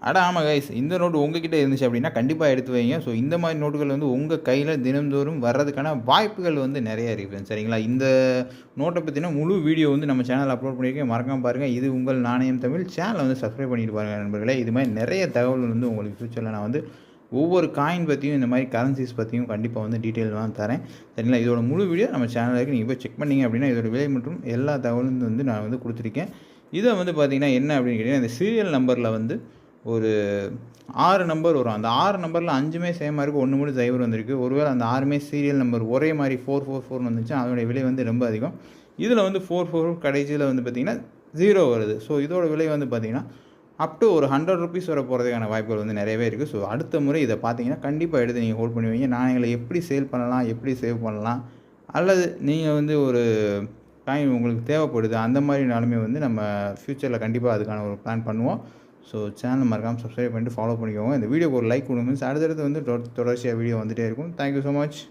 அட ஆமா கைஸ். இந்த நோட்டு உங்ககிட்ட இருந்துச்சு அப்படின்னா கண்டிப்பா எடுத்து வைங்க. ஸோ இந்த மாரி நோட்டுகள் வந்து உங்க கையில தினம்தோறும் வர்றதுக்கான வாய்ப்புகள் வந்து நெறைய இருக்கு ஃப்ரெண்ட்ஸ். சரிங்களா? இந்த நோட்ட பத்தின முழு வீடியோ வந்து நம்ம சேனல்ல அப்லோட் பண்ணியிருக்கேன். மறக்காம பாருங்க. இது உங்கள் நாணயம் தமிழ். சேனல வந்து சப்ஸ்கிரைப் பண்ணிட்டு பாருங்க நண்பர்களே. இது மாரி நெறைய தகவல் வந்து உங்களுக்கு ஃபியூச்சர்ல நான் வந்து ஒவ்வொரு காயின் பத்தியும், இந்த மாரி கரன்சிஸ் பத்தியும் கண்டிப்பா வந்து டீட்டெயிலா தரேன். சரிங்களா? இதோட முழு வீடியோ நம்ம சேனல்ல இருக்கு. நீங்க போய் செக் பண்ணீங்க அப்படின்னா, இதோட விலை மற்றும் எல்லா தகவலும் வந்து நான் வந்து குடுத்துருக்கேன். இத வந்து பார்த்தீங்கன்னா என்ன அப்படின்னு கேட்டீங்கன்னா, இந்த சீரியல் நம்பர்ல வந்து ஒரு 6 நம்பர் வரும். அந்த 6 நம்பர்ல 5மே சேமா இருக்கு. 1 மட்டும் 0 வந்திருக்கு. ஒருவேளை அந்த 6மே சீரியல் நம்பர் ஒரே மாரி 444 வந்துச்சுன்னா, அதனுடைய விலை வந்து ரொம்ப அதிகம். இதில வந்து 44 கடைசியில வந்து பார்த்தீங்கன்னா, 0 வருது. ஸோ இதோட விலை வந்து பார்த்தீங்கன்னா, அப் டூ ஒரு ₹100 வரை போறதுக்கான வாய்ப்புகள் வந்து நெறையவே இருக்கு. ஸோ அடுத்த முறை இத பார்த்தீங்கன்னா, கண்டிப்பா எடுத்து நீங்க ஹோல்ட் பண்ணி வைங்க. நாணயங்கள எப்படி சேல் பண்ணலாம்? எப்படி சேவ் பண்ணலாம்? அல்லது நீங்க வந்து ஒரு காயின் உங்களுக்கு தேவைப்படுது. அந்த மாரினாலுமே வந்து நம்ம ஃபியூச்சர்ல கண்டிப்பா அதுக்கான ஒரு பிளான் பண்ணுவோம். ஸோ சேனல் மறக்காம சப்ஸ்கிரைப் பண்ணிட்டு ஃபாலோ பண்ணிக்கோங்க. இந்த வீடியோக்கு ஒரு லைக் குடுங்க. அடுத்தடுத்து வந்து தொடர்ச்சியா வீடியோ வந்துட்டே இருக்கும். Thank you so much.